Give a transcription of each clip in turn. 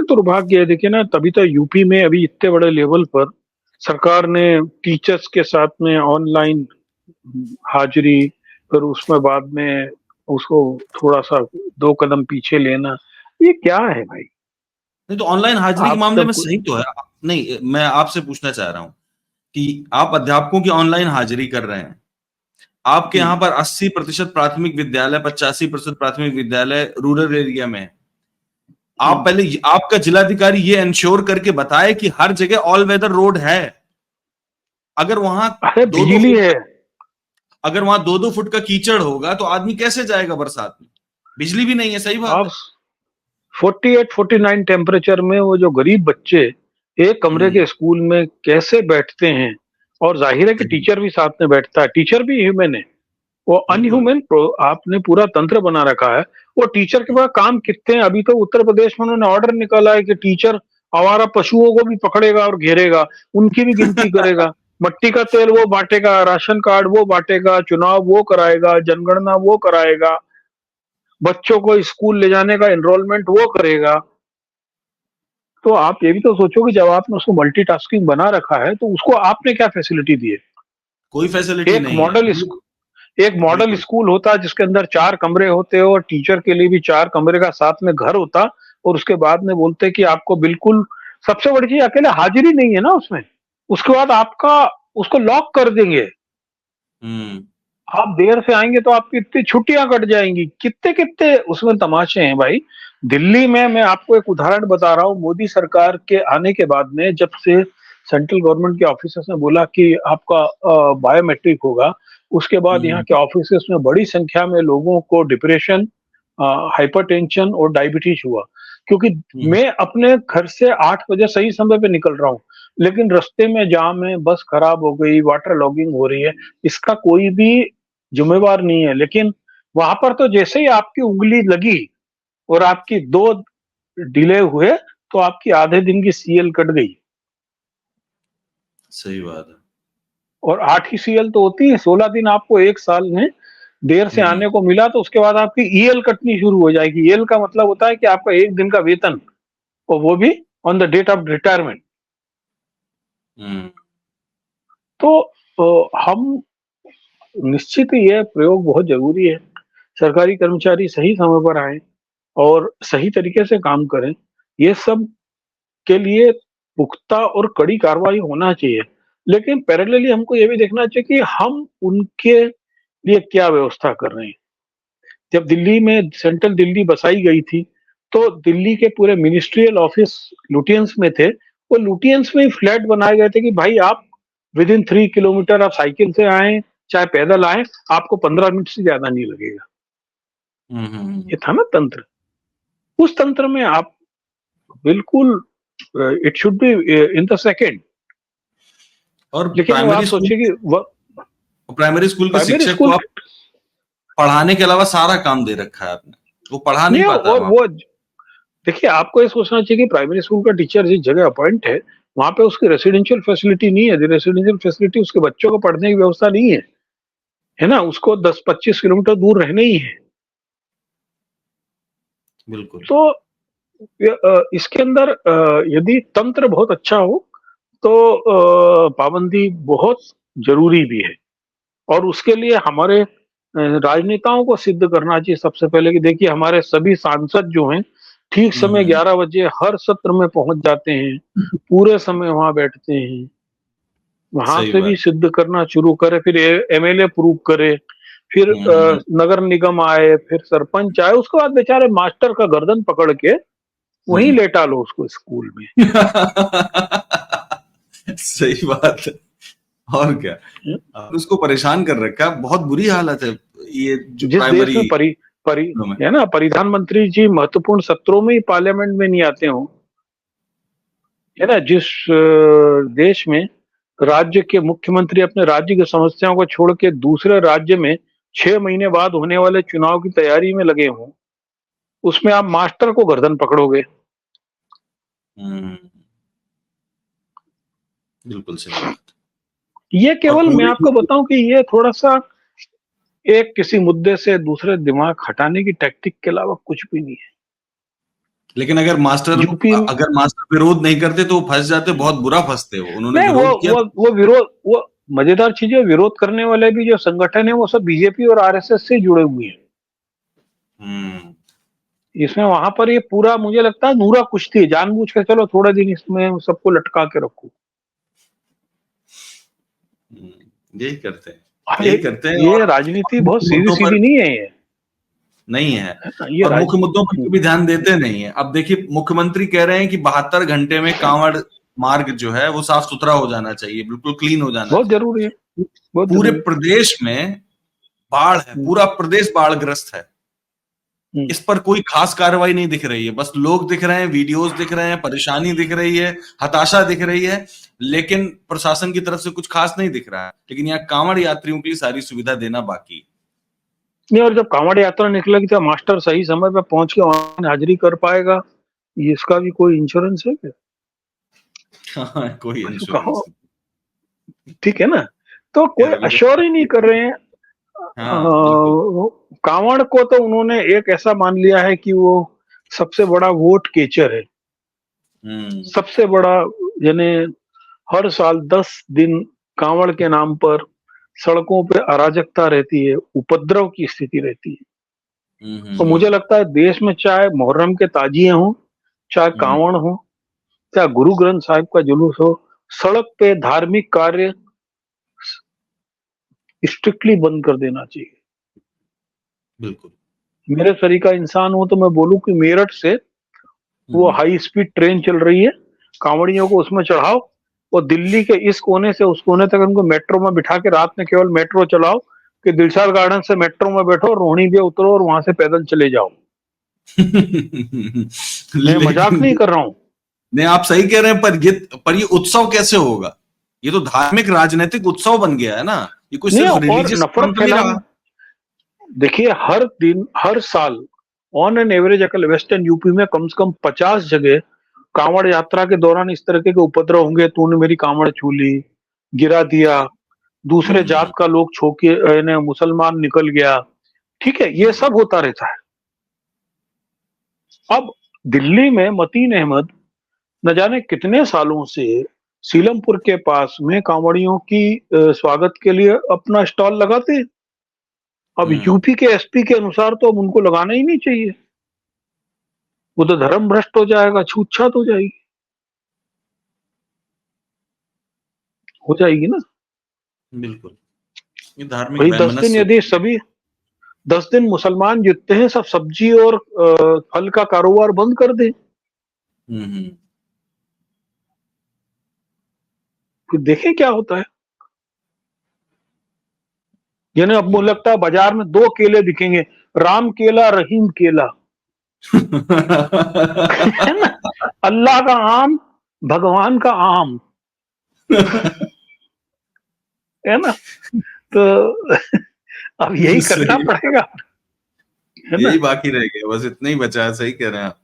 दुर्भाग्य है। देखिए ना, तभी तो यूपी में अभी इतने बड़े लेवल पर सरकार ने टीचर्स के साथ में ऑनलाइन हाजिरी, फिर उसमें बाद में उसको थोड़ा सा 2 कदम पीछे लेना, ये क्या है भाई? नहीं तो ऑनलाइन हाजिरी के आप मामले जब में सही तो है। नहीं, मैं आपसे पूछना चाह रहा हूं कि आप अध्यापकों की ऑनलाइन हाजिरी कर रहे हैं, आपके यहाँ पर 80% प्राथमिक विद्यालय, 85% प्राथमिक विद्यालय रूरल एरिया में है। आप पहले आपका जिलाधिकारी ये इंश्योर करके बताए कि हर जगह ऑल वेदर रोड है। अगर वहां अरे दो दो बिजली फुट है। का अगर वहां 2-2 फुट का कीचड़ होगा तो आदमी कैसे जाएगा बरसात में? बिजली भी नहीं है, सही बात आप है। 48-49 टेम्परेचर में वो जो गरीब बच्चे एक कमरे हम्म। के स्कूल में कैसे बैठते हैं? और जाहिर है कि सही। टीचर भी साथ में बैठता है, टीचर भी ह्यूमन है। वो बिल्कुल। अनह्यूमन आपने पूरा तंत्र बना रखा है। वो टीचर के पास काम कितने हैं? अभी तो उत्तर प्रदेश में उन्होंने ऑर्डर निकाला है कि टीचर आवारा पशुओं को भी पकड़ेगा और घेरेगा, उनकी भी गिनती करेगा। मट्टी का तेल वो बांटेगा, राशन कार्ड वो बांटेगा, चुनाव वो कराएगा, जनगणना वो कराएगा, बच्चों को स्कूल ले जाने का एनरोलमेंट वो करेगा। तो आप ये भी तो सोचो कि जब आपने उसको मल्टीटास्किंग बना रखा है, तो उसको आपने क्या फैसिलिटी दी है? कोई फैसिलिटी एक नहीं है। मॉडल एक मॉडल बिल्कुल। स्कूल होता जिसके अंदर 4 कमरे होते और टीचर के लिए भी 4 कमरे का साथ में घर होता, और उसके बाद में बोलते कि आपको बिल्कुल, सबसे बड़ी चीज अकेले हाजिरी नहीं है ना उसमें, उसके बाद आपका उसको लॉक कर देंगे। हम्म। आप देर से आएंगे तो आपकी इतनी छुट्टियां कट जाएंगी, कितने कितने उसमें तमाशे हैं भाई। दिल्ली में मैं आपको एक उदाहरण बता रहा हूँ, मोदी सरकार के आने के बाद में जब से सेंट्रल गवर्नमेंट के ऑफिसर्स ने बोला कि आपका बायोमेट्रिक होगा, उसके बाद यहाँ हम्म। के ऑफिसर्स में बड़ी संख्या में लोगों को डिप्रेशन, हाइपरटेंशन और डायबिटीज हुआ। क्योंकि हम्म। मैं अपने घर से 8 बजे सही समय पे निकल रहा हूँ, लेकिन रास्ते में जाम है, बस खराब हो गई, वाटर लॉगिंग हो रही है, इसका कोई भी जिम्मेवार नहीं है। लेकिन वहां पर तो जैसे ही आपकी उंगली लगी और आपकी 2 डिले हुए, तो आपकी आधे दिन की सीएल कट गई। सही बात है। और 8 ही सीएल तो होती है, 16 दिन आपको एक साल में देर से हम्म। आने को मिला, तो उसके बाद आपकी ईएल कटनी शुरू हो जाएगी। ईएल का मतलब होता है कि आपका एक दिन का वेतन, और वो भी on the date of retirement. हम्म। तो हम निश्चित ही यह प्रयोग बहुत जरूरी है। सरकारी कर्मचारी सही समय पर आए और सही तरीके से काम करें, ये सब के लिए पुख्ता और कड़ी कार्रवाई होना चाहिए। लेकिन पैरेलली हमको ये भी देखना चाहिए कि हम उनके लिए क्या व्यवस्था कर रहे हैं। जब दिल्ली में सेंट्रल दिल्ली बसाई गई थी, तो दिल्ली के पूरे मिनिस्ट्रियल ऑफिस लुटियंस में थे। वो लुटियंस में ही फ्लैट बनाए गए थे कि भाई आप विद इन 3 किलोमीटर आप साइकिल से आए चाहे पैदल आए, आपको 15 मिनट से ज्यादा नहीं लगेगा। हम्म। ये था ना तंत्र। उस तंत्र में आप बिल्कुल, it should be in the second. और लेकिन वो आप सोचिए कि प्राइमरी स्कूल के प्राइमरी शिक्षक को स्कूल आप पढ़ाने के अलावा सारा काम दे रखा है आपने, वो पढ़ा नहीं नहीं, पाता है और वहां वो देखिए, आपको ये सोचना चाहिए कि प्राइमरी स्कूल का टीचर जिस जगह अपॉइंट है, वहां पे उसकी रेसिडेंशियल फैसिलिटी नहीं है। रेसिडेंशियल फैसिलिटी उसके बच्चों को पढ़ने की व्यवस्था नहीं है ना, उसको 10-25 किलोमीटर दूर रहने ही है। पे। बिल्कुल। तो इसके अंदर यदि तंत्र बहुत अच्छा हो, तो पाबंदी बहुत जरूरी भी है। और उसके लिए हमारे राजनेताओं को सिद्ध करना चाहिए सबसे पहले कि देखिए, हमारे सभी सांसद जो हैं ठीक समय हम्म। 11 बजे हर सत्र में पहुंच जाते हैं, पूरे समय वहां बैठते हैं। वहां सही से भी बात। सिद्ध करना शुरू करे, फिर एमएलए प्रूव करे, फिर हम्म। नगर निगम आए, फिर सरपंच आए, उसके बाद बेचारे मास्टर का गर्दन पकड़ के वहीं हम्म। लेटा लो उसको स्कूल में। सही बात है। और क्या, आपने उसको परेशान कर रखा है, बहुत बुरी हालत है ये जो जिस देश प्राइमरी में परि में। है ना, प्रधानमंत्री जी महत्वपूर्ण सत्रों में ही पार्लियामेंट में नहीं आते हो, है ना, जिस देश में राज्य के मुख्यमंत्री अपने राज्य की समस्याओं को छोड़ के दूसरे राज्य में 6 महीने बाद होने वाले चुनाव की तैयारी में लगे हों, उसमें आप मास्टर को गर्दन पकड़ोगे? हम्म। बिल्कुल सही बात। ये और केवल मैं पूरे आपको बताऊं कि ये थोड़ा सा एक किसी मुद्दे से दूसरे दिमाग हटाने की टैक्टिक के अलावा कुछ भी नहीं है। लेकिन अगर यूपी मास्टर विरोध नहीं करते तो फंस जाते, बहुत बुरा फंसते वो। उन्होंने नहीं, विरोध किया। वो विरोध, वो मजेदार चीज है, विरोध करने वाले भी जो संगठन है वो सब बीजेपी और आरएसएस से जुड़े हुए हैं। इसमें वहां पर ये पूरा मुझे लगता है नूरा कुश्ती है, जानबूझ के चलो थोड़े दिन इसमें सबको लटका के रखो। यही करते हैं, यही करते हैं। ये और राजनीति बहुत मुख्य सीधी मुद्दों पर सीधी नहीं है ये, नहीं है, है ना? ये और मुख्य मुद्दों पर भी ध्यान देते नहीं है। अब देखिए, मुख्यमंत्री कह रहे हैं कि 72 घंटे में कांवड़ मार्ग जो है वो साफ सुथरा हो जाना चाहिए, बिल्कुल क्लीन हो जाना बहुत चाहिए। जरूरी है, बहुत पूरे जरूरी प्रदेश में बाढ़ है, पूरा प्रदेश बाढ़ग्रस्त है। है। इस पर कोई खास कार्रवाई नहीं दिख रही है, बस लोग दिख रहे हैं, वीडियोस दिख रहे हैं, परेशानी दिख रही है, हताशा दिख रही है, लेकिन प्रशासन की तरफ से कुछ खास नहीं दिख रहा है। लेकिन यहाँ कांवड़ यात्रियों के लिए सारी सुविधा देना बाकी। नहीं, और जब कांवड़ यात्रा निकलेगी तो मास्टर सही समय पे पहुंच के ऑनलाइन हाजिरी कर पाएगा, इसका भी कोई इंश्योरेंस है क्या? हाँ, कोई तो इंश्योरेंस कहो, ठीक है ना, तो कोई अश्योर ही नहीं कर रहे हैं। हाँ, बिल्कुल। कांवड़ को तो उन्होंने एक ऐसा मान लिया है कि वो सबसे बड़ा वोट केचर है, सबसे बड़ा, यानी हर साल 10 दिन कांवड़ के नाम पर सड़कों पे अराजकता रहती है, उपद्रव की स्थिति रहती है। तो मुझे लगता है देश में चाहे मुहर्रम के ताजिए हों, चाहे कांवड़ हो, चाहे गुरु ग्रंथ साहिब का जुलूस हो, सड़क पे धार्मिक कार्य स्ट्रिक्टली बंद कर देना चाहिए। बिल्कुल। मेरे तरीका इंसान हो तो मैं बोलूं कि मेरठ से वो हाई स्पीड ट्रेन चल रही है, कांवड़ियों को उसमें चढ़ाओ और दिल्ली के इस कोने से उस कोने तक उनको मेट्रो में बिठा के रात में केवल मेट्रो चलाओ कि दिलशाद गार्डन से मेट्रो में बैठो, रोहिणी भी उतरो और वहां से पैदल चले जाओ। मैं मजाक नहीं कर रहा हूँ। नहीं, आप सही कह रहे हैं, पर ये उत्सव कैसे होगा? ये तो धार्मिक राजनीतिक उत्सव बन गया है ना, ये कोई सिर्फ और रिलीजियस नफरत नहीं रहा। देखिए, हर दिन हर साल ऑन एन एवरेज अकल वेस्टर्न यूपी में कम से कम 50 जगह कांवड़ यात्रा के दौरान इस तरह के उपद्रव होंगे। तूने मेरी कांवड़ छू ली, गिरा दिया, दूसरे जात का लोग छोके मुसलमान निकल गया, ठीक है, ये सब होता रहता है। अब दिल्ली में मतीन अहमद न जाने कितने सालों से सीलमपुर के पास में कांवड़ियों की स्वागत के लिए अपना स्टॉल लगाते हैं। अब यूपी के एसपी के अनुसार तो अब उनको लगाना ही नहीं चाहिए, वो तो धर्म भ्रष्ट हो जाएगा, छूतछात हो जाएगी ना। बिल्कुल, ये धार्मिक वही 10 दिन वैमनस्य। यदि सभी 10 दिन मुसलमान जितने हैं सब सब्जी और फल का कारोबार बंद कर दे, फिर देखें क्या होता है। यानी अब मुझे लगता है बाजार में 2 केले दिखेंगे, राम केला, रहीम केला, है ना, अल्लाह का आम, भगवान का आम, है ना। तो अब यही करना पड़ेगा, है ना। यही बाकी रह गया, बस इतना ही बचा है। सही कह रहे हैं आप,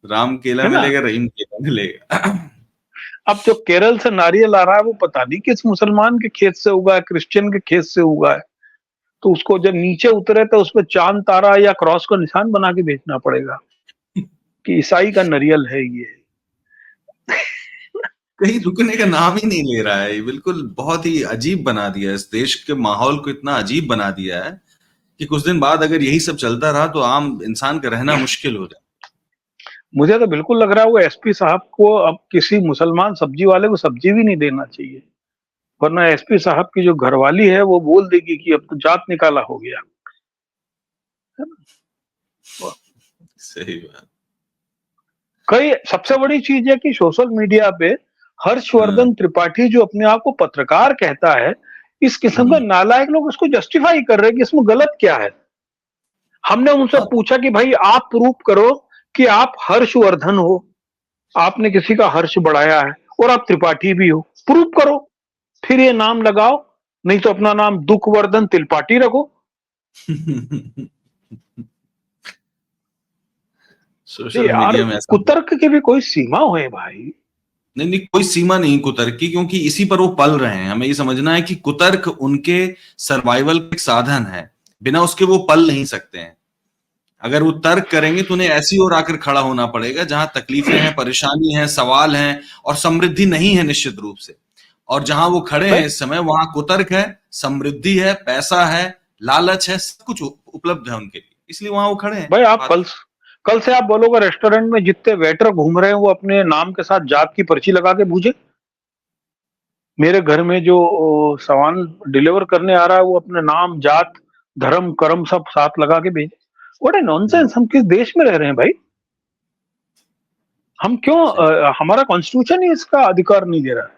राम केला मिलेगा, रहीम केला मिलेगा। अब जो केरल से नारियल आ रहा है वो पता नहीं किस मुसलमान के खेत से उगा है, क्रिश्चियन के खेत से उगा है, तो उसको जब नीचे उतरे तो उसमें चांद तारा या क्रॉस का निशान बना के बेचना पड़ेगा कि ईसाई का नारियल है ये। कहीं रुकने का नाम ही नहीं ले रहा है, बिल्कुल बहुत ही अजीब बना दिया है, इस देश के माहौल को इतना अजीब बना दिया है कि कुछ दिन बाद अगर यही सब चलता रहा तो आम इंसान का रहना मुश्किल हो जाए। मुझे तो बिल्कुल लग रहा है वो एसपी साहब को अब किसी मुसलमान सब्जी वाले को सब्जी भी नहीं देना चाहिए, वरना एसपी साहब की जो घरवाली है वो बोल देगी कि अब तो जात निकाला हो गया। सही बात। कई सबसे बड़ी चीज है कि सोशल मीडिया पे हर्षवर्धन त्रिपाठी जो अपने आप को पत्रकार कहता है, इस किस्म का नालायक लोग उसको जस्टिफाई कर रहे हैं कि इसमें गलत क्या है। हमने उनसे पूछा कि भाई आप प्रूफ करो कि आप हर्षवर्धन हो, आपने किसी का हर्ष बढ़ाया है और आप त्रिपाठी भी हो, प्रूफ करो, फिर ये नाम लगाओ, नहीं तो अपना नाम दुखवर्धन त्रिपाठी रखो। सोशल यार मीडिया में कुतर्क की भी कोई सीमा हो भाई। नहीं, कोई सीमा नहीं कुतर्क की, क्योंकि इसी पर वो पल रहे हैं। हमें ये समझना है कि कुतर्क उनके सर्वाइवल का एक साधन है, बिना उसके वो पल नहीं सकते हैं। अगर वो तर्क करेंगे तो उन्हें ऐसी ओर आकर खड़ा होना पड़ेगा जहां तकलीफें हैं, परेशानी है, सवाल हैं और समृद्धि नहीं है निश्चित रूप से। और जहां वो खड़े भाई हैं इस समय वहां कुतर्क है, समृद्धि है, पैसा है, लालच है, सब कुछ उपलब्ध है उनके लिए, इसलिए वहां वो खड़े हैं। भाई आप कल से आप बोलोगे रेस्टोरेंट में जितने वेटर घूम रहे हैं वो अपने नाम के साथ जात की पर्ची लगा के पूछे। मेरे घर में जो सामान डिलीवर करने आ रहा है वो अपने नाम, जात, धर्म, कर्म सब साथ लगा के भेजे। What A nonsense! हम किस देश में रह रहे हैं भाई? हम क्यों सही। हमारा कॉन्स्टिट्यूशन ही इसका अधिकार नहीं दे रहा है।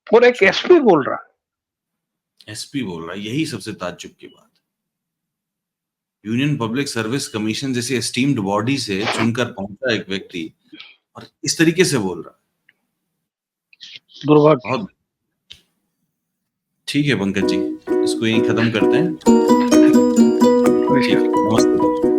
और एक सही। एसपी बोल रहा है। एसपी बोल रहा है, यही सबसे ताज्जुब की बात। यूनियन पब्लिक सर्विस कमीशन जैसी एस्टीम्ड बॉडी से चुनकर पहुंचा एक व्यक्ति और इस तरीके से बोल रहा। दुर्भाग्य। बहुत ठीक है पंकज जी, इसको यहीं खत्म करते हैं। ठीक है, नमस्ते।